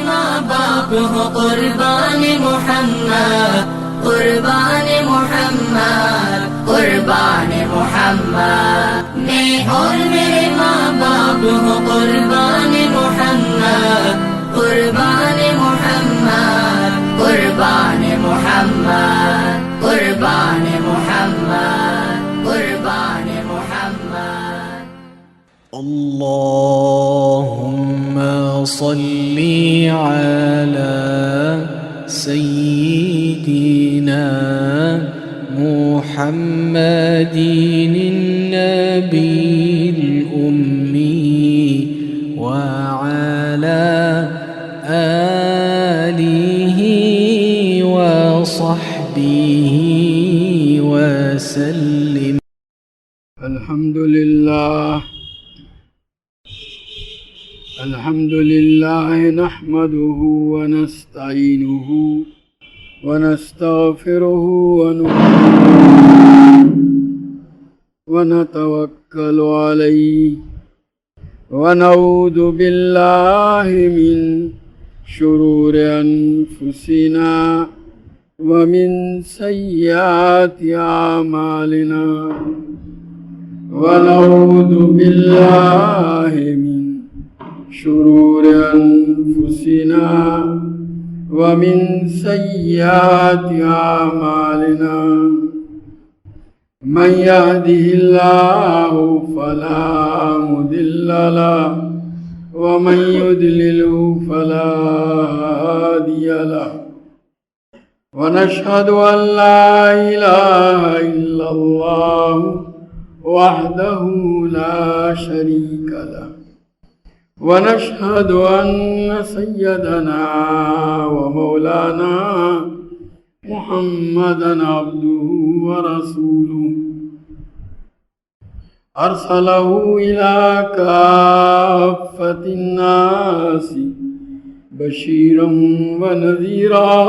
ماں باپ ہو قربان محمد، قربان محمد، قربان محمد میں، اور میرے ماں باپ ہو قربان محمد، قربان محمد، قربان محمد، قربان محمد، قربان محمد۔ اللهم صل على سيدنا محمد النبي الأمي وعلى آله وصحبه وسلم۔ الحمد لله نحمده ونستعينه ونستغفره ونتوكل عليه، ونعوذ بالله من شرور أنفسنا ومن سيئات أعمالنا، ونعوذ بالله من شرور أنفسنا ومن سيئات أعمالنا، من يهده الله فلا مضل له ومن يضلل فلا هادي له، ونشهد أن لا إله إلا الله وحده لا شريك له، ونشهد أن سيدنا ومولانا محمدًا عبده ورسوله، أرسله إلى كافة الناس بشيرا ونذيرا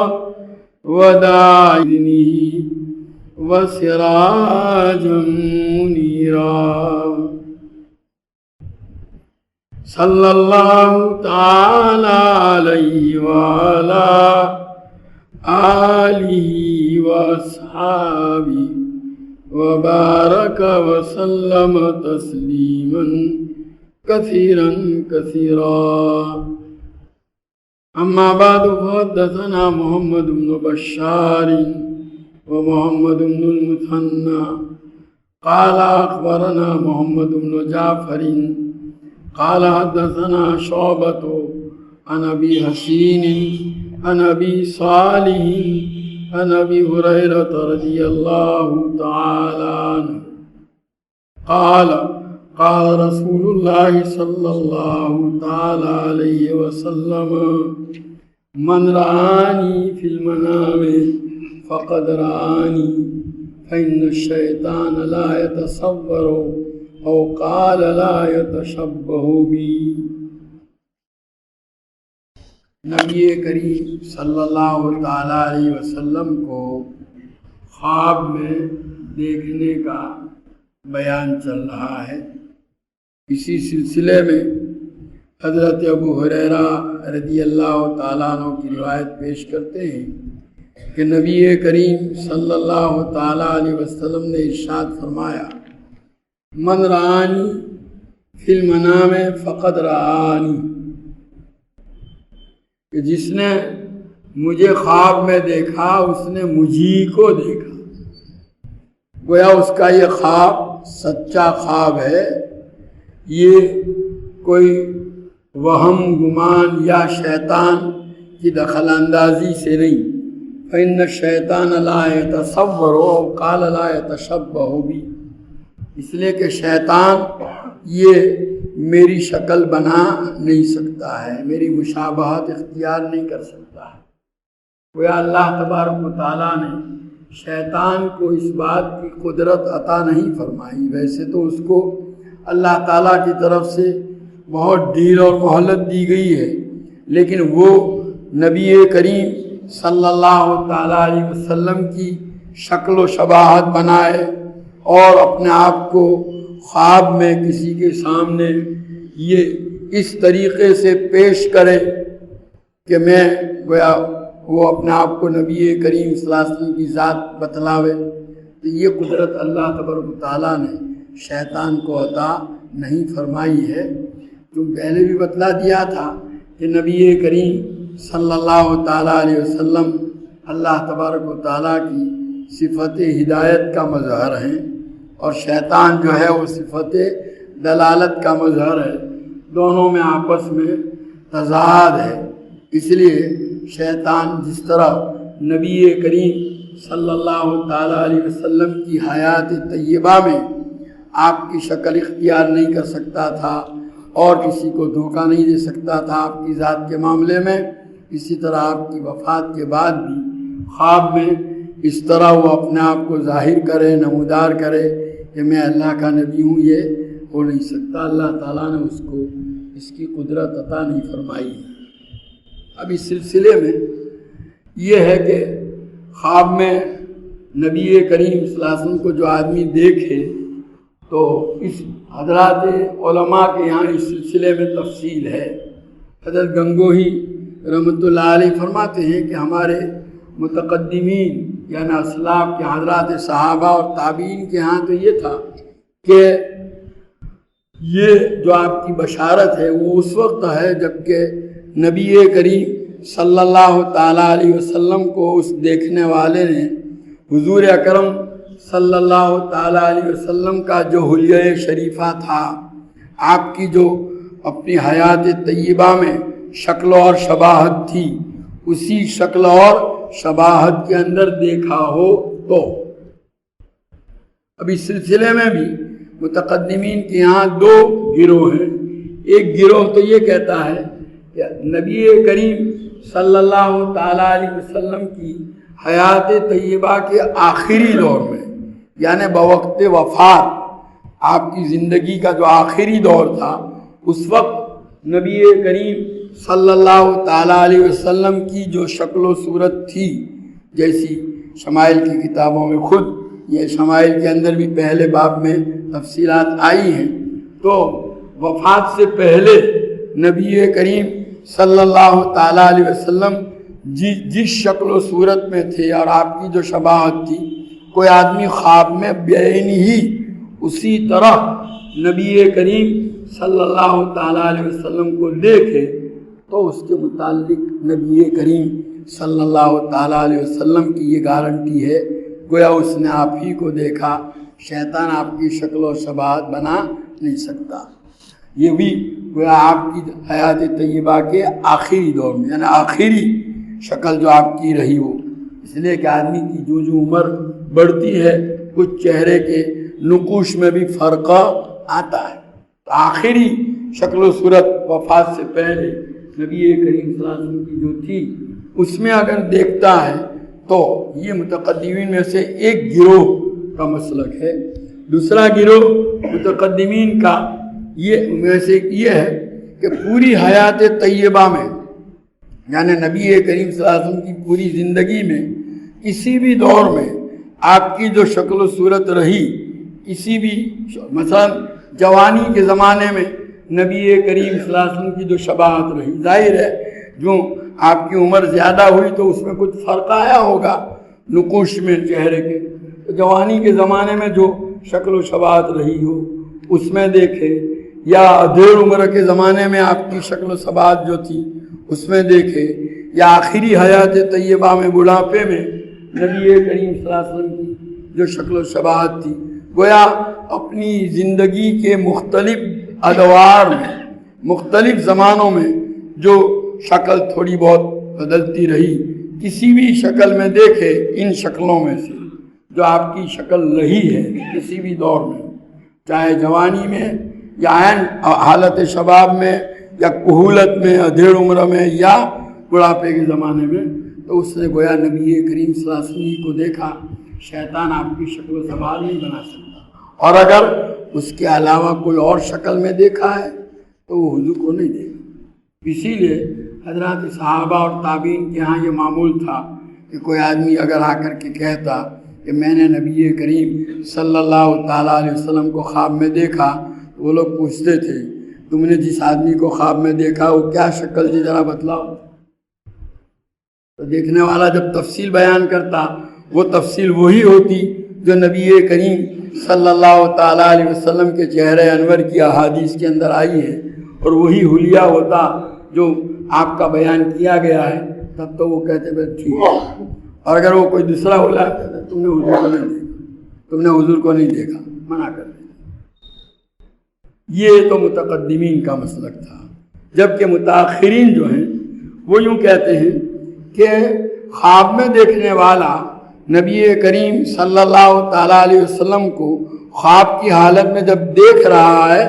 وداعيا بإذنه وسراجا منيرا، صلى الله تعالى عليه وعلى آله وأصحابه وبارك وسلم تسليما كثيرا كثيرا، أما بعد فحدثنا محمد بن بشار ومحمد بن المثنى قال أخبرنا محمد بن جعفر قال حدثنا شعبة عن أبي حسين عن أبي صالح عن أبي هريرة رضي الله تعالى عنه قال قال رسول الله صلى الله تعالى عليه وسلم: من رآني في المنام فقد رآني، فإن الشيطان لا يتصور او قال لا يتشبه بی۔ نبی کریم صلی اللہ تعالیٰ علیہ وسلم کو خواب میں دیکھنے کا بیان چل رہا ہے۔ اسی سلسلے میں حضرت ابو ہریرہ رضی اللہ تعالیٰ عنہ کی روایت پیش کرتے ہیں کہ نبی کریم صلی اللہ تعالیٰ علیہ وسلم نے ارشاد فرمایا: من رآنی فی المنام فقد رآنی، کہ جس نے مجھے خواب میں دیکھا اس نے مجھی کو دیکھا۔ گویا اس کا یہ خواب سچا خواب ہے، یہ کوئی وہم گمان یا شیطان کی دخل اندازی سے نہیں۔ فإن الشیطان لا يتصور قال لا يتشبه بی، اس لیے کہ شیطان یہ میری شکل بنا نہیں سکتا ہے، میری مشابہت اختیار نہیں کر سکتا ہے۔ گویا اللہ تبارک و تعالیٰ نے شیطان کو اس بات کی قدرت عطا نہیں فرمائی۔ ویسے تو اس کو اللہ تعالیٰ کی طرف سے بہت ڈھیل اور مہلت دی گئی ہے، لیکن وہ نبی کریم صلی اللہ تعالیٰ علیہ وسلم کی شکل و شباہت بنائے اور اپنے آپ کو خواب میں کسی کے سامنے یہ اس طریقے سے پیش کرے کہ میں گویا وہ اپنے آپ کو نبی کریم صلی اللہ علیہ وسلم کی ذات بتلاوے، تو یہ قدرت اللہ تبارک و تعالیٰ نے شیطان کو عطا نہیں فرمائی ہے۔ جو پہلے بھی بتلا دیا تھا کہ نبی کریم صلی اللہ تعالیٰ علیہ وسلم اللہ تبارک و تعالیٰ کی صفت ہدایت کا مظہر ہیں، اور شیطان جو ہے وہ صفت دلالت کا مظہر ہے، دونوں میں آپس میں تضاد ہے۔ اس لیے شیطان جس طرح نبی کریم صلی اللہ تعالیٰ علیہ وسلم کی حیات طیبہ میں آپ کی شکل اختیار نہیں کر سکتا تھا اور کسی کو دھوکہ نہیں دے سکتا تھا آپ کی ذات کے معاملے میں، اسی طرح آپ کی وفات کے بعد بھی خواب میں اس طرح وہ اپنے آپ کو ظاہر کرے، نمودار کرے کہ میں اللہ کا نبی ہوں، یہ ہو نہیں سکتا۔ اللہ تعالیٰ نے اس کو اس کی قدرت عطا نہیں فرمائی ہے۔ اب اس سلسلے میں یہ ہے کہ خواب میں نبی کریم صلی اللہ علیہ وسلم کو جو آدمی دیکھے تو اس حضرات علماء کے یہاں اس سلسلے میں تفصیل ہے۔ حضرت گنگوہی رحمۃ اللہ علیہ فرماتے ہیں کہ ہمارے متقدمین یعنی اسلاف کے حضرات صحابہ اور تابعین کے ہاں تو یہ تھا کہ یہ جو آپ کی بشارت ہے وہ اس وقت ہے جب کہ نبی کریم صلی اللہ تعالیٰ علیہ وسلم کو اس دیکھنے والے نے حضور اکرم صلی اللہ تعالیٰ علیہ وسلم کا جو حلیہ شریفہ تھا، آپ کی جو اپنی حیات طیبہ میں شکل اور شباہت تھی، اسی شکل اور شباہت کے اندر دیکھا ہو تو۔ اب اس سلسلے میں بھی متقدمین کے یہاں دو گروہ ہیں۔ ایک گروہ تو یہ کہتا ہے کہ نبی کریم صلی اللہ تعالیٰ علیہ وسلم کی حیات طیبہ کے آخری دور میں یعنی بوقت وفات آپ کی زندگی کا جو آخری دور تھا، اس وقت نبی کریم صلی اللہ تعالیٰ علیہ وسلم کی جو شکل و صورت تھی، جیسی شمائل کی کتابوں میں خود یہ شمائل کے اندر بھی پہلے باب میں تفصیلات آئی ہیں، تو وفات سے پہلے نبی کریم صلی اللہ تعالیٰ علیہ وسلم جس شکل و صورت میں تھے اور آپ کی جو شباہت تھی، کوئی آدمی خواب میں بعین ہی اسی طرح نبی کریم صلی اللہ تعالیٰ علیہ وسلم کو دیکھے تو اس کے متعلق نبی کریم صلی اللہ تعالیٰ علیہ وسلم کی یہ گارنٹی ہے، گویا اس نے آپ ہی کو دیکھا، شیطان آپ کی شکل و شباہت بنا نہیں سکتا۔ یہ بھی گویا آپ کی حیات طیبہ کے آخری دور میں یعنی آخری شکل جو آپ کی رہی ہو، اس لیے کہ آدمی کی جو عمر بڑھتی ہے کچھ چہرے کے نقوش میں بھی فرق آتا ہے، تو آخری شکل و صورت وفات سے پہلے نبی کریم صلی اللہ علیہ وسلم کی جو تھی اس میں اگر دیکھتا ہے تو یہ متقدمین میں سے ایک گروہ کا مسلک ہے۔ دوسرا گروہ متقدمین کا میں سے یہ ہے کہ پوری حیات طیبہ میں یعنی نبی کریم صلی اللہ علیہ وسلم کی پوری زندگی میں کسی بھی دور میں آپ کی جو شکل و صورت رہی، کسی بھی مثلا جوانی کے زمانے میں نبی کریم صلی اللہ علیہ وسلم کی جو شباہت رہی، ظاہر ہے جو آپ کی عمر زیادہ ہوئی تو اس میں کچھ فرق آیا ہوگا نقوش میں چہرے کے، تو جوانی کے زمانے میں جو شکل و شباہت رہی ہو اس میں دیکھے، یا ادھیڑ عمر کے زمانے میں آپ کی شکل و شباہت جو تھی اس میں دیکھے، یا آخری حیات طیبہ میں بڑھاپے میں نبی کریم صلی اللہ علیہ وسلم کی جو شکل و شباہت تھی، گویا اپنی زندگی کے مختلف ادوار میں مختلف زمانوں میں جو شکل تھوڑی بہت بدلتی رہی، کسی بھی شکل میں دیکھے ان شکلوں میں سے جو آپ کی شکل رہی ہے کسی بھی دور میں، چاہے جوانی میں یا حالت شباب میں یا کہولت میں، ادھیڑ عمر میں یا بڑھاپے کے زمانے میں، تو اس نے گویا نبی کریم صلی اللہ علیہ وسلم کو دیکھا۔ شیطان آپ کی شکل و شباہت نہیں بنا سکتا، اور اگر اس کے علاوہ کوئی اور شکل میں دیکھا ہے تو وہ حضور کو نہیں دیکھا۔ اسی لیے حضرات صحابہ اور تابعین کے ہاں یہ معمول تھا کہ کوئی آدمی اگر آ کر کے کہتا کہ میں نے نبی کریم صلی اللہ تعالیٰ علیہ وسلم کو خواب میں دیکھا، تو وہ لوگ پوچھتے تھے تم نے جس آدمی کو خواب میں دیکھا وہ کیا شکل تھی ذرا بتلاؤ، تو دیکھنے والا جب تفصیل بیان کرتا وہ تفصیل وہی ہوتی جو نبی کریم صلی اللہ تعالیٰ علیہ وسلم کے چہرہ انور کی احادیث کے اندر آئی ہے، اور وہی حلیہ ہوتا جو آپ کا بیان کیا گیا ہے، تب تو وہ کہتے بس ٹھیک ہے۔ اور اگر وہ کوئی دوسرا حلیہ کہتا تم نے حضور کو نہیں دیکھا، تم نے حضور کو نہیں دیکھا، منع کر دیا۔ یہ تو متقدمین کا مسلک تھا، جبکہ متاخرین جو ہیں وہ یوں کہتے ہیں کہ خواب میں دیکھنے والا نبی کریم صلی اللہ تعالیٰ علیہ وسلم کو خواب کی حالت میں جب دیکھ رہا ہے،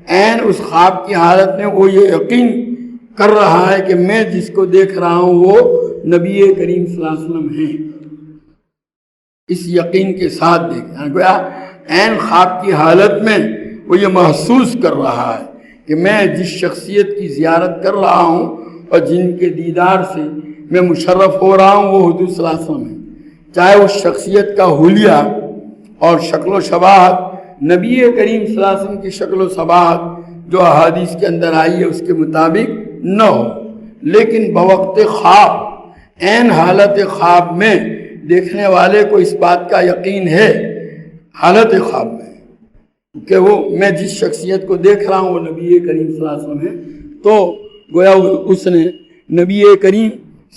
عین اس خواب کی حالت میں وہ یہ یقین کر رہا ہے کہ میں جس کو دیکھ رہا ہوں وہ نبی کریم صلی اللہ علیہ وسلم ہیں، اس یقین کے ساتھ دیکھ گویا عین خواب کی حالت میں وہ یہ محسوس کر رہا ہے کہ میں جس شخصیت کی زیارت کر رہا ہوں اور جن کے دیدار سے میں مشرف ہو رہا ہوں وہ حضور صلی اللہ علیہ وسلم ہے، چاہے اس شخصیت کا حلیہ اور شکل و شباہت نبی کریم صلی اللہ علیہ وسلم کی شکل و شباہت جو احادیث کے اندر آئی ہے اس کے مطابق نہ ہو، لیکن بوقت خواب عین حالت خواب میں دیکھنے والے کو اس بات کا یقین ہے حالت خواب میں کہ وہ میں جس شخصیت کو دیکھ رہا ہوں وہ نبی کریم صلی اللہ علیہ وسلم ہے، تو گویا اس نے نبی کریم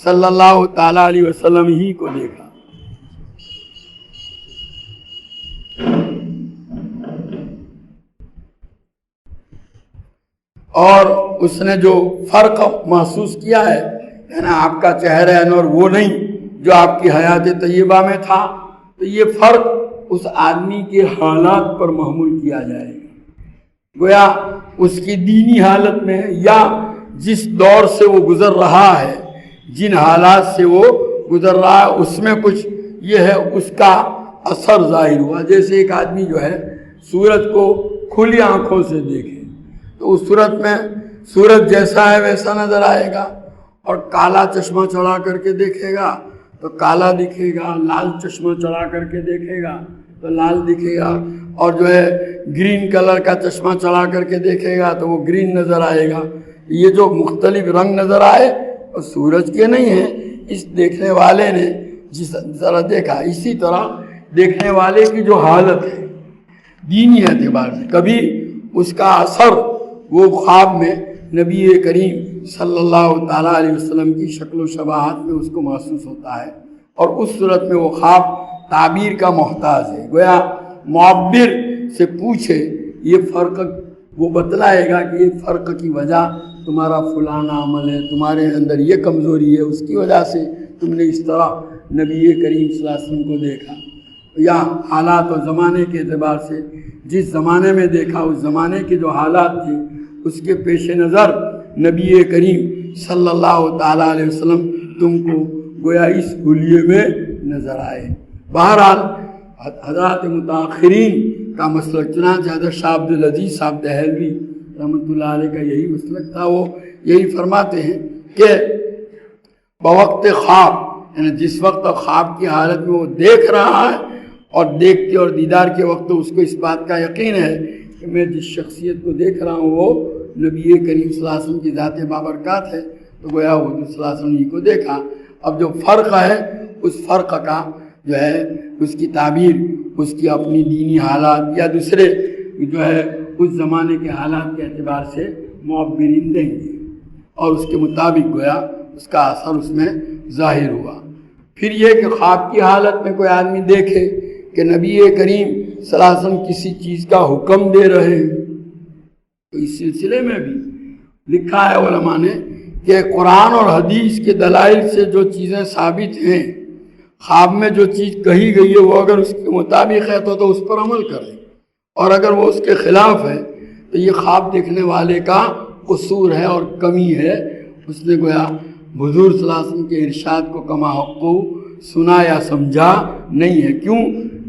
صلی اللہ تعالیٰ علیہ وسلم ہی کو دیکھا۔ اور اس نے جو فرق محسوس کیا ہے یعنی آپ کا چہرہ انور وہ نہیں جو آپ کی حیات طیبہ میں تھا، تو یہ فرق اس آدمی کے حالات پر محمول کیا جائے گا، گویا اس کی دینی حالت میں یا جس دور سے وہ گزر رہا ہے، جن حالات سے وہ گزر رہا ہے اس میں کچھ یہ ہے اس کا اثر ظاہر ہوا۔ جیسے ایک آدمی جو ہے سورج کو کھلی آنکھوں سے دیکھے تو اس صورت میں سورج جیسا ہے ویسا نظر آئے گا، اور کالا چشمہ چڑھا کر کے دیکھے گا تو کالا دکھے گا، لال چشمہ چڑھا کر کے دیکھے گا تو لال دکھے گا، اور جو ہے گرین کلر کا چشمہ چڑھا کر کے دیکھے گا تو وہ گرین نظر آئے گا۔ یہ جو مختلف رنگ نظر آئے اور سورج کے نہیں ہیں، اس دیکھنے والے نے جس طرح دیکھا، اسی طرح دیکھنے والے کی جو حالت ہے دینی اعتبار سے کبھی اس کا اثر وہ خواب میں نبی کریم صلی اللہ تعالیٰ علیہ وسلم کی شکل و شباہت میں اس کو محسوس ہوتا ہے، اور اس صورت میں وہ خواب تعبیر کا محتاج ہے، گویا معبر سے پوچھے یہ فرق وہ بتلائے گا کہ یہ فرق کی وجہ تمہارا فلانا عمل ہے، تمہارے اندر یہ کمزوری ہے، اس کی وجہ سے تم نے اس طرح نبی کریم صلی اللہ علیہ وسلم کو دیکھا، یا حالات اور زمانے کے اعتبار سے جس زمانے میں دیکھا اس زمانے کے جو حالات تھے اس کے پیش نظر نبی کریم صلی اللہ تعالیٰ علیہ وسلم تم کو گویا اس حلیے میں نظر آئے۔ بہرحال حضرات متاخرین کا مسلک، چنانچہ حضرت شاہ عبدالعزیز صاحب دہلوی رحمۃ اللہ علیہ کا یہی مسلک تھا، وہ یہی فرماتے ہیں کہ بوقت خواب یعنی جس وقت خواب کی حالت میں وہ دیکھ رہا ہے اور دیکھتے اور دیدار کے وقت اس کو اس بات کا یقین ہے کہ میں جس شخصیت کو دیکھ رہا ہوں وہ نبی کریم صلی اللہ علیہ وسلم کی ذات بابرکات ہے، تو گویا حضور صلی اللہ علیہ وسلم کو دیکھا۔ اب جو فرق ہے اس فرق کا جو ہے اس کی تعبیر اس کی اپنی دینی حالات یا دوسرے جو ہے اس زمانے کے حالات کے اعتبار سے معبرین دیں گے، اور اس کے مطابق گویا اس کا اثر اس میں ظاہر ہوا۔ پھر یہ کہ خواب کی حالت میں کوئی آدمی دیکھے کہ نبی کریم صلی اللہ علیہ وسلم کسی چیز کا حکم دے رہے ہیں، تو اس سلسلے میں بھی لکھا ہے علماء نے کہ قرآن اور حدیث کے دلائل سے جو چیزیں ثابت ہیں، خواب میں جو چیز کہی گئی ہے وہ اگر اس کے مطابق ہے تو اس پر عمل کرے، اور اگر وہ اس کے خلاف ہے تو یہ خواب دیکھنے والے کا قصور ہے اور کمی ہے، اس نے گویا حضور صلی اللہ علیہ وسلم کے ارشاد کو کما حقو سنا یا سمجھا نہیں ہے۔ کیوں؟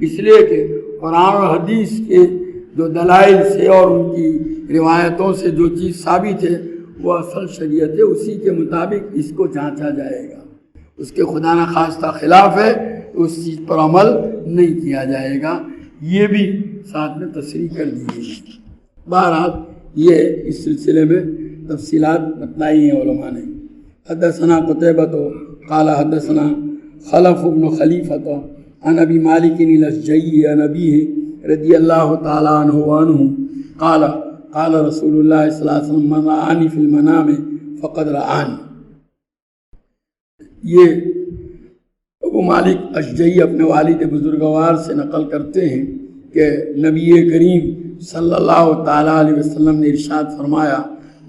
اس لیے کہ قرآن اور حدیث کے جو دلائل سے اور ان کی روایتوں سے جو چیز ثابت ہے وہ اصل شریعت ہے، اسی کے مطابق اس کو جانچا جائے گا۔ اس کے خدا نخواستہ خلاف ہے تو اس چیز پر عمل نہیں کیا جائے گا، یہ بھی ساتھ میں تصریح کر دی گئی۔ بہرحال یہ اس سلسلے میں تفصیلات بتلائی ہیں علماء نے۔ حدثنا قتیبہ قال حدثنا خلف بن خلیفۃ عن ابی مالک الاشجعی عن ابیہ رضی اللہ تعالی عنہ وعنہ قال قال رسول اللہ صلی اللہ علیہ وسلم من رآنی فی المنام فقد رآنی. یہ ابو مالک اشجعی اپنے والد بزرگوار سے نقل کرتے ہیں کہ نبی کریم صلی اللہ تعالیٰ علیہ وسلم نے ارشاد فرمایا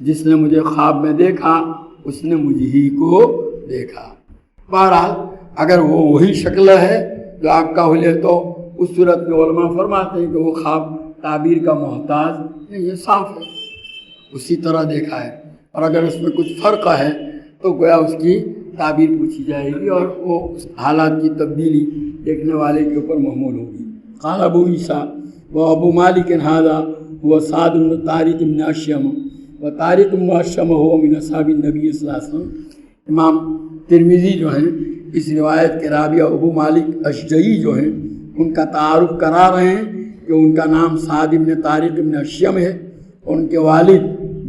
جس نے مجھے خواب میں دیکھا اس نے مجھ ہی کو دیکھا. بہرحال اگر وہ وہی شکل ہے جو آپ کا ہولے تو اس صورت میں علماء فرماتے ہیں کہ وہ خواب تعبیر کا محتاج نہیں، یہ صاف ہے، اسی طرح دیکھا ہے. اور اگر اس میں کچھ فرق ہے تو گویا اس کی تعبیر پوچھی جائے گی اور وہ اس حالات کی تبدیلی دیکھنے والے کے اوپر محمول ہوگی. قال ابو عیسیٰ و ابو مالک هذا هو سعد بن طارق بن اشیم و طارق بن اشیم هو من اصحاب النبی صلی اللہ علیہ وسلم. امام ترمذی جو ہیں اس روایت کے راوی ابو مالک اشجعی جو ہیں ان کا تعارف کرا رہے ہیں کہ ان کا نام سعد بن طارق بن اشیم ہے. ان کے والد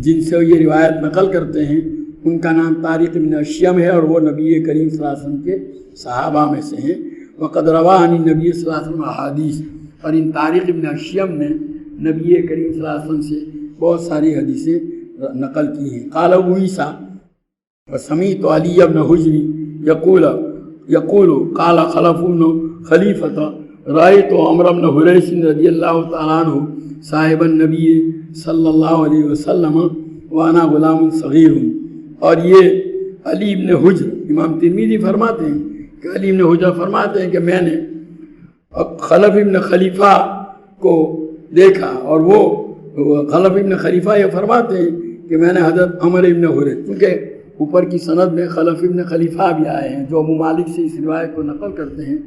جن سے یہ روایت نقل کرتے ہیں ان کا نام طارق بن اشیم ہے اور وہ نبی کریم صلی اللہ علیہ وسلم کے صحابہ میں سے ہیں. وقد روا عن نبی صلی اللہ علیہ وسلم احادیث، اور ان طارق بن اشیم نے نبی کریم صلی اللہ علیہ وسلم سے بہت ساری حدیثیں نقل کی ہیں. قال ابو عیسیٰ وسمیعت علی بن حجر یقول قال خلف بن خلیفۃ رأیت عمرو بن حریث رضی اللہ تعالیٰ عنہ صاحب النبی صلی اللہ علیہ وسلم وانا غلام صغیر. اور یہ علی بن حجر، امام ترمذی فرماتے ہیں کہ علی بن حجر فرماتے ہیں کہ میں نے خلف ابن خلیفہ کو دیکھا، اور وہ خلف ابن خلیفہ یہ فرماتے ہیں کہ میں نے حضرت عمر ابن حریث، کیونکہ اوپر کی سند میں خلف ابن خلیفہ بھی آئے ہیں جو ابو مالک سے اس روایت کو نقل کرتے ہیں،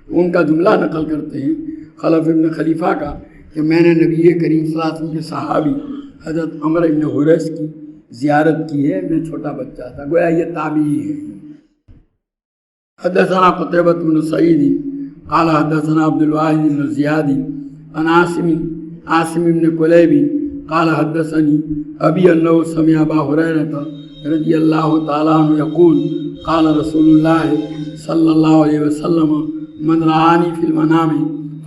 ان کا جملہ نقل کرتے ہیں خلف ابن خلیفہ کا کہ میں نے نبی کریم صلی اللہ علیہ وسلم کے صحابی حضرت عمر ابن حریث کی زیارت کی ہے، میں چھوٹا بچہ تھا. گویا یہ تابعی ہے. حدثنا قتيبة بن سعيد قال حدثنا عبد الواحد بن زياد عن عاصم بن كليب قال حدثني أبي أنه سمع أبا هريرة رضي الله تعالى عنه يقول قال رسول الله صلى الله عليه وسلم من رآني في المنام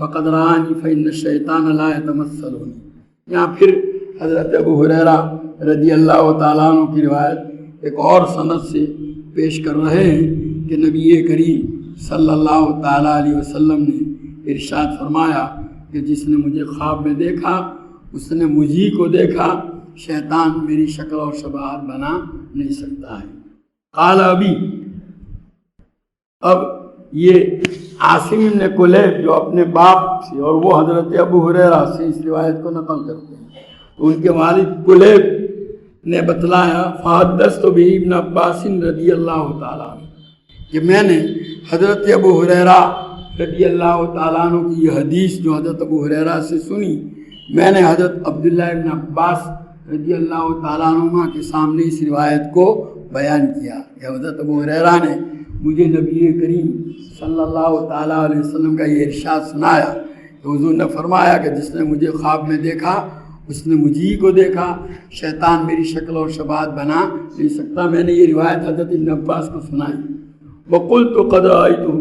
فقد رآني فإن الشيطان لا يتمثلني. یہاں پھر حضرت ابو ہریرہ رضی اللہ تعالیٰ عنہ کی روایت ایک اور سند سے پیش کر رہے ہیں کہ نبی کریم صلی اللہ تعالیٰ علیہ وسلم نے ارشاد فرمایا کہ جس نے مجھے خواب میں دیکھا اس نے مجھی کو دیکھا، شیطان میری شکل اور شباہت بنا نہیں سکتا ہے. قال ابی، اب یہ عاصم بن کلیب جو اپنے باپ سے اور وہ حضرت ابو ہریرہ سے اس روایت کو نقل کرتے ہیں، تو ان کے والد کلیب نے بتلایا فحدثت به ابن عباس رضی اللہ تعالیٰ عنہ کہ میں نے حضرت ابو ہریرہ رضی اللہ تعالیٰ عنہ کی یہ حدیث جو حضرت ابو ہریرہ سے سنی، میں نے حضرت عبداللہ ابن عباس رضی اللہ تعالیٰ عنہ کے سامنے اس روایت کو بیان کیا کہ حضرت ابو ہریرہ نے مجھے نبی کریم صلی اللہ تعالیٰ علیہ وسلم کا یہ ارشاد سنایا کہ حضور نے فرمایا کہ جس نے مجھے خواب میں دیکھا اس نے مجھی کو دیکھا، شیطان میری شکل اور شباہت بنا نہیں سکتا. میں نے یہ روایت حضرت ابن عباس کو سنائی. وقلت قد رأيته،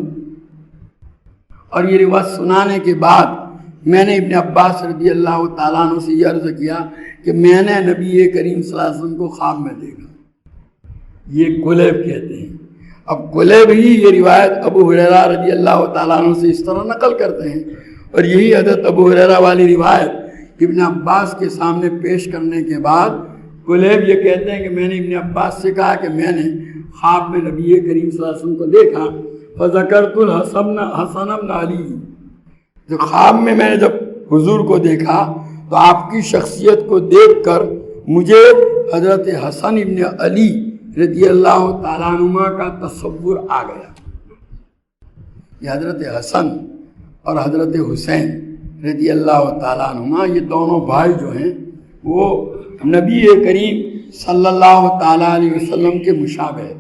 اور یہ روایت سنانے کے بعد میں نے ابن عباس رضی اللہ تعالیٰ عنہ سے یہ عرض کیا کہ میں نے نبی کریم صلی اللہ علیہ وسلم کو خواب میں دیکھا. یہ کلیب کہتے ہیں. اب کلیب ہی یہ روایت ابو ہریرہ رضی اللہ تعالیٰ عنہ سے اس طرح نقل کرتے ہیں، اور یہی حضرت ابو ہریرہ والی روایت ابن عباس کے سامنے پیش کرنے کے بعد کلیب یہ کہتے ہیں کہ میں نے ابن عباس سے کہا کہ میں نے خواب میں نبی کریم صلی اللہ علیہ وسلم کو دیکھا. فذکرت الحسن بن علی، جو خواب میں نے جب حضور کو دیکھا تو آپ کی شخصیت کو دیکھ کر مجھے حضرت حسن ابن علی رضی اللہ تعالیٰ عنہ کا تصور آ گیا. یہ حضرت حسن اور حضرت حسین رضی اللہ تعالیٰ عنہ یہ دونوں بھائی جو ہیں وہ نبی کریم صلی اللہ تعالیٰ علیہ وسلم کے مشابہ تھے.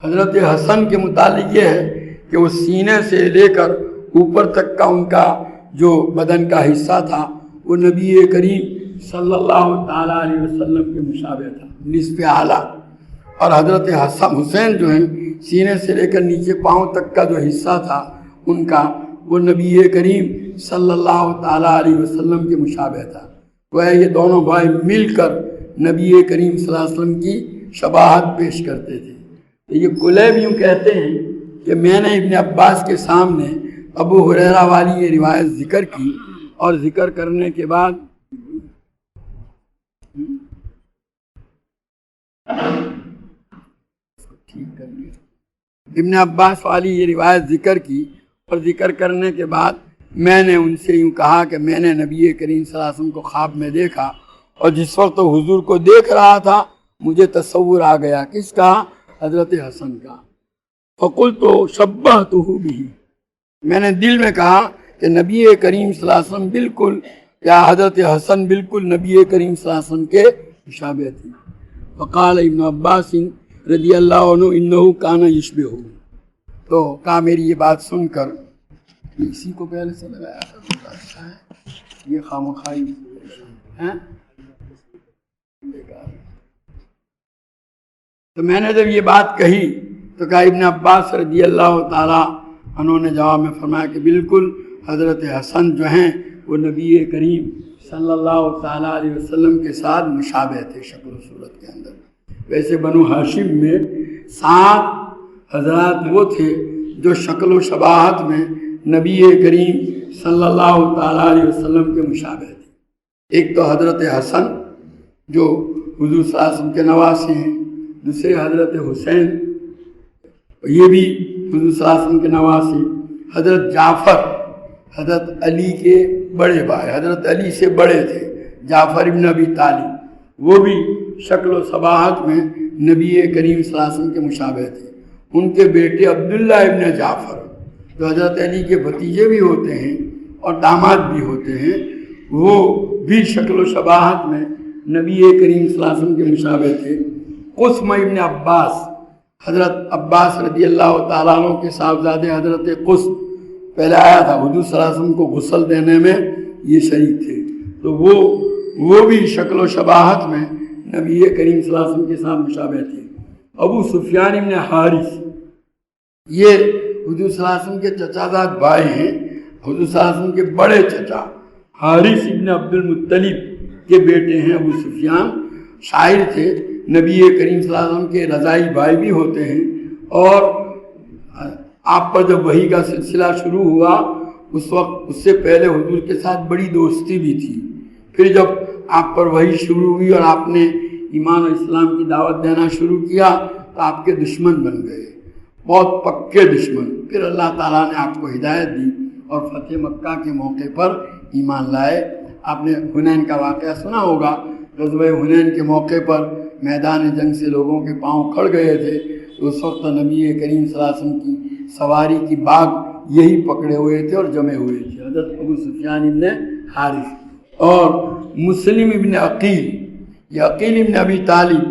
حضرت حسن کے متعلق یہ ہے کہ وہ سینے سے لے کر اوپر تک کا ان کا جو بدن کا حصہ تھا وہ نبی کریم صلی اللہ تعالیٰ علیہ وسلم کے مشابہ تھا، نصف اعلیٰ. اور حضرت حسین جو ہیں سینے سے لے کر نیچے پاؤں تک کا جو حصہ تھا ان کا، وہ نبی کریم صلی اللہ تعالیٰ علیہ وسلم کے مشابہ تھا۔ گویا یہ دونوں بھائی مل کر نبی کریم صلی اللہ علیہ وسلم کی شباہت پیش کرتے تھے۔ تو یہ کلیب یوں کہتے ہیں کہ میں نے ابن عباس کے سامنے ابو ہریرہ والی یہ روایت ذکر کی، اور ذکر کرنے کے بعد ابن عباس والی یہ روایت ذکر کی، اور ذکر کرنے کے بعد میں نے ان سے یوں کہا کہ میں نے نبی کریم صلی اللہ علیہ وسلم کو خواب میں دیکھا، اور جس وقت حضور کو دیکھ رہا تھا مجھے تصور آ گیا، کس کا؟ حضرت حسن کا۔ فقلت شبہتہ بہ، میں نے دل میں کہا کہ نبی کریم صلی اللہ علیہ وسلم بالکل، یا حضرت حسن بالکل نبی کریم صلی اللہ علیہ وسلم کے مشابہ تھی۔ فقال ابن عباس رضی اللہ عنہ انہ کان یشبہ، تو کہا میری یہ بات سن کر، اسی کو پہلے سے لگایا اچھا ہے یہ خامخواہی ہے۔ تو میں نے جب یہ بات کہی تو کہا ابن عباس رضی اللہ تعالیٰ عنہ نے جواب میں فرمایا کہ بالکل حضرت حسن جو ہیں وہ نبی کریم صلی اللہ تعالیٰ علیہ وسلم کے ساتھ مشابہ تھے شکل و صورت کے اندر۔ ویسے بنو ہاشم میں 7 حضرات وہ تھے جو شکل و شباہت میں نبی کریم صلی اللہ تعالیٰ علیہ وسلم کے مشابہ تھے۔ ایک تو حضرت حسن جو حضور صلی اللہ علیہ وسلم کے نواسے ہیں، دوسرے حضرت حسین، یہ بھی حضور صلی اللہ علیہ وسلم کے نواسے، حضرت جعفر حضرت علی کے بڑے بھائی، حضرت علی سے بڑے تھے، جعفر ابن ابی طالب، وہ بھی شکل و شباہت میں نبی کریم صلی اللہ علیہ وسلم کے مشابہ تھے۔ ان کے بیٹے عبداللہ ابن جعفر جو حضرت علی کے بھتیجے بھی ہوتے ہیں اور داماد بھی ہوتے ہیں، وہ بھی شکل و شباہت میں نبی کریم صلی اللہ علیہ وسلم کے مشابہ تھے۔ قسم ابن عباس، حضرت عباس رضی اللہ تعالیٰ عنہ کے صاحبزادے حضرت قسم پہلے آیا تھا، حضور صلی اللہ علیہ وسلم کو غسل دینے میں یہ شریک تھے، تو وہ بھی شکل و شباہت میں نبی کریم صلی اللہ علیہ وسلم کے ساتھ مشابہ تھے۔ ابو سفیان ابن حارث، یہ حضور صلی اللہ علیہ وسلم کے چچا زاد بھائی ہیں، حضور صلی اللہ علیہ وسلم کے بڑے چچا حارث ابن عبد المطلب کے بیٹے ہیں ابو سفیان، شاعر تھے، نبی کریم صلی اللہ علیہ وسلم کے رضائی بھائی بھی ہوتے ہیں، اور آپ پر جب وحی کا سلسلہ شروع ہوا اس وقت اس سے پہلے حضور کے ساتھ بڑی دوستی بھی تھی، پھر جب آپ پر وحی شروع ہوئی اور آپ نے ایمان و اسلام کی دعوت دینا شروع کیا تو آپ کے دشمن بن گئے، بہت پکے دشمن۔ پھر اللہ تعالیٰ نے آپ کو ہدایت دی اور فتح مکہ کے موقع پر ایمان لائے۔ آپ نے حنین کا واقعہ سنا ہوگا، غزوہ حنین کے موقع پر میدان جنگ سے لوگوں کے پاؤں کھڑ گئے تھے، تو اس وقت نبی کریم صلی اللہ علیہ وسلم کی سواری کی باغ یہی پکڑے ہوئے تھے اور جمے ہوئے تھے، حضرت ابو سفیان ابن حارث۔ اور مسلم ابن عقیل، یہ عقیل ابن ابی طالب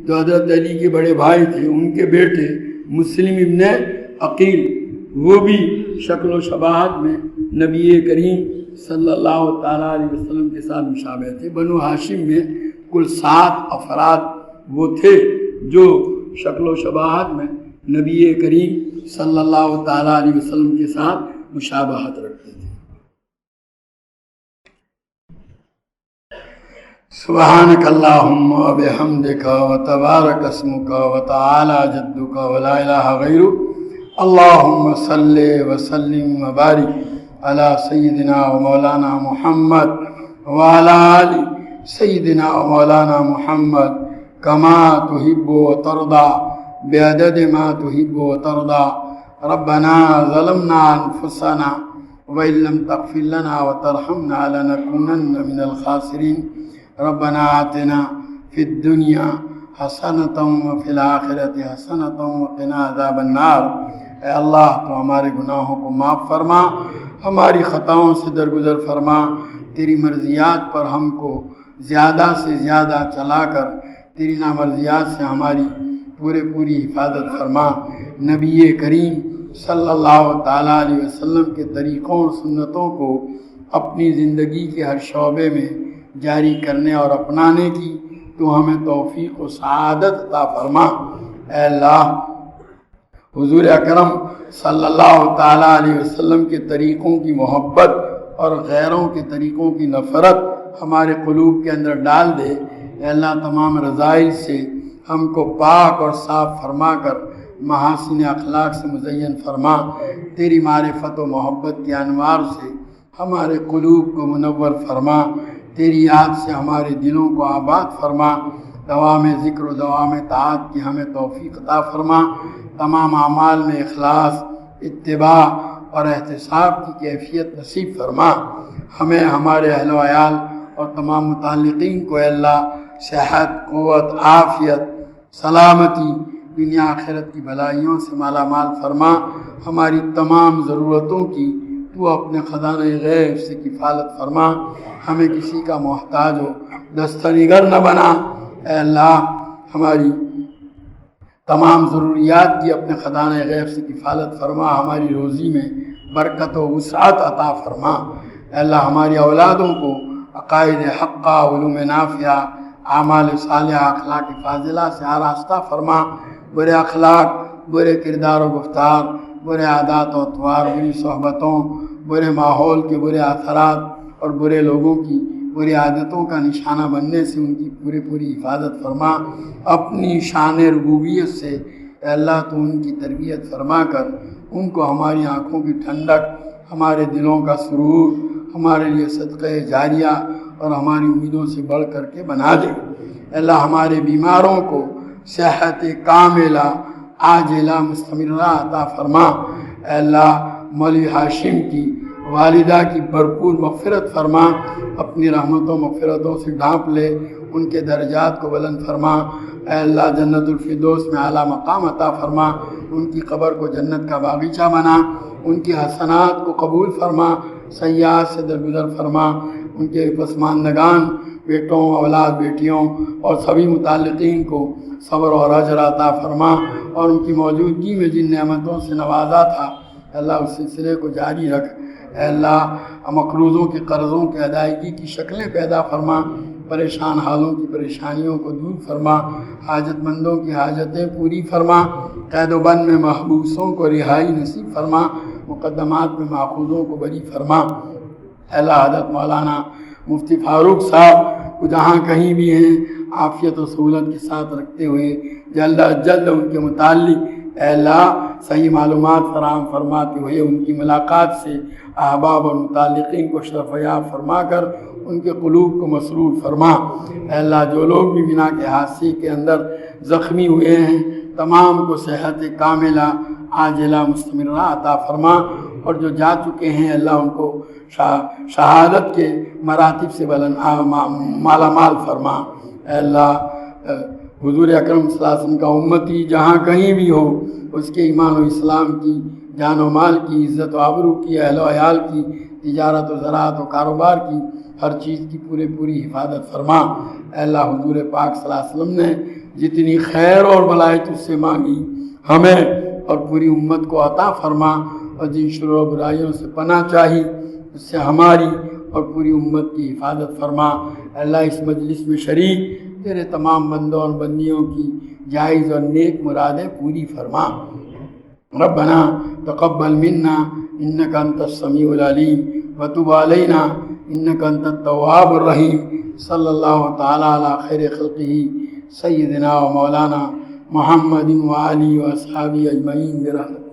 جو حضرت علی کے بڑے بھائی تھے، ان کے بیٹے مسلم ابن عقیل، وہ بھی شکل و شباہت میں نبی کریم صلی اللہ تعالیٰ علیہ وسلم کے ساتھ مشابہ تھے۔ بنو ہاشم میں کل 7 افراد وہ تھے جو شکل و شباہت میں نبی کریم صلی اللہ تعالیٰ علیہ وسلم کے ساتھ مشابہت رکھتے تھے۔ سبحانک اللہم و بحمدک و تبارک اسمک و تعالی جدک و لا الہ غیرک، اللہم صلی وسلم و بارک علی سیدنا و مولانا محمد وعلی آل سیدنا و مولانا محمد کما تحب و ترضى بعدد ما تحب و ترضى۔ ربنا ظلمنا انفسنا وإن لم تغفر لنا وترحمنا لنكونن من الخاسرين۔ ربنا آتنا في الدنيا حسنة وفي الآخرة حسنة وقنا عذاب النار۔ اے اللہ تو ہمارے گناہوں کو معاف فرما، ہماری خطاؤں سے درگزر فرما، تیری مرضیات پر ہم کو زیادہ سے زیادہ چلا کر تیری نامرضیات سے ہماری پوری حفاظت فرما۔ نبی کریم صلی اللہ تعالیٰ علیہ وسلم کے طریقوں اور سنتوں کو اپنی زندگی کے ہر شعبے میں جاری کرنے اور اپنانے کی تو ہمیں توفیق و سعادت عطا فرما۔ اے اللہ حضور اکرم صلی اللہ تعالیٰ علیہ وسلم کے طریقوں کی محبت اور غیروں کے طریقوں کی نفرت ہمارے قلوب کے اندر ڈال دے۔ اے اللہ تمام رذائل سے ہم کو پاک اور صاف فرما کر محاسن اخلاق سے مزین فرما۔ تیری معرفت و محبت کے انوار سے ہمارے قلوب کو منور فرما۔ تیری یاد سے ہمارے دلوں کو آباد فرما۔ دوام ذکر و دوام طاعت کی ہمیں توفیق عطا فرما۔ تمام اعمال میں اخلاص، اتباع اور احتساب کی کیفیت نصیب فرما۔ ہمیں، ہمارے اہل و عیال اور تمام متعلقین کو اے اللہ صحت، قوت، عافیت، سلامتی، دنیا آخرت کی بھلائیوں سے مالا مال فرما۔ ہماری تمام ضرورتوں کی تو اپنے خزانہ غیب سے کفالت فرما۔ ہمیں کسی کا محتاج ہو دستنگر نہ بنا۔ اے اللہ ہماری تمام ضروریات کی اپنے خزانہ غیب سے کفالت فرما۔ ہماری روزی میں برکت و وسعت عطا فرما۔ اے اللہ ہماری اولادوں کو عقائد حقہ، علوم نافعہ، اعمال صالحہ، اخلاق فاضلہ سے آراستہ فرما۔ برے اخلاق، برے کردار و گفتار، برے عادات و اطوار، بری صحبتوں، برے ماحول کے برے اثرات اور برے لوگوں کی بری عادتوں کا نشانہ بننے سے ان کی پوری حفاظت فرما۔ اپنی شان ربوبیت سے اے اللہ تو ان کی تربیت فرما کر ان کو ہماری آنکھوں کی ٹھنڈک، ہمارے دلوں کا سرور، ہمارے لیے صدقہ جاریہ اور ہماری امیدوں سے بڑھ کر کے بنا دے۔ اے اللہ ہمارے بیماروں کو صحت کاملہ عاجلہ مستمرہ عطا فرما۔ اے اللہ مولوی ہاشم کی والدہ کی بھرپور مغفرت فرما۔ اپنی رحمتوں مغفرتوں سے ڈھانپ لے، ان کے درجات کو بلند فرما۔ اے اللہ جنت الفردوس میں اعلیٰ مقام عطا فرما۔ ان کی قبر کو جنت کا باغیچہ بنا۔ ان کی حسنات کو قبول فرما، سیئات سے درگزر فرما۔ ان کے پسماندگان بیٹوں، اولاد، بیٹیوں اور سبھی متعلقین کو صبر اور اجر عطا فرما، اور ان کی موجودگی میں جن نعمتوں سے نوازا تھا اللہ اس سلسلے کو جاری رکھ۔ اے اللہ مقروضوں کے قرضوں کے ادائیگی کی شکلیں پیدا فرما، پریشان حالوں کی پریشانیوں کو دور فرما، حاجت مندوں کی حاجتیں پوری فرما، قید و بند میں محبوسوں کو رہائی نصیب فرما، مقدمات میں ماخوذوں کو بری فرما۔ اے اللہ حضرت مولانا مفتی فاروق صاحب کو جہاں کہیں بھی ہیں عافیت و سہولت کے ساتھ رکھتے ہوئے جلد از جلد ان کے متعلق اے اللہ صحیح معلومات فراہم فرماتے ہوئے ان کی ملاقات سے احباب اور متعلقین کو شرف یاب فرما کر ان کے قلوب کو مسرور فرما۔ اے اللہ جو لوگ بھی بنا کے حادثے کے اندر زخمی ہوئے ہیں تمام کو صحت کاملہ عاجلہ مستمرہ عطا فرما، اور جو جا چکے ہیں اللہ ان کو شہادت کے مراتب سے بلند مالا مال فرما۔ اے اللہ حضور اکرم صلی اللہ علیہ وسلم کا امتی جہاں کہیں بھی ہو اس کے ایمان و اسلام کی، جان و مال کی، عزت و آبرو کی، اہل و عیال کی، تجارت و زراعت و کاروبار کی، ہر چیز کی پوری حفاظت فرما۔ اے اللہ حضور پاک صلی اللہ علیہ وسلم نے جتنی خیر اور بلائی تجھ سے مانگی ہمیں اور پوری امت کو عطا فرما، اور جن شرور و برائیوں سے پناہ چاہی اس سے ہماری اور پوری امت کی حفاظت فرما۔ اے اللہ اس مجلس میں شریک تیرے تمام بندوں اور بندیوں کی جائز اور نیک مرادیں پوری فرما۔ ربنا تقبل منا انك انت السميع العليم وتب علينا انك انت التواب الرحيم صلی اللہ تعالی علی خیر خلقہ سیدنا و مولانا محمد و آلہ و اصحابہ اجمعین برحمتک۔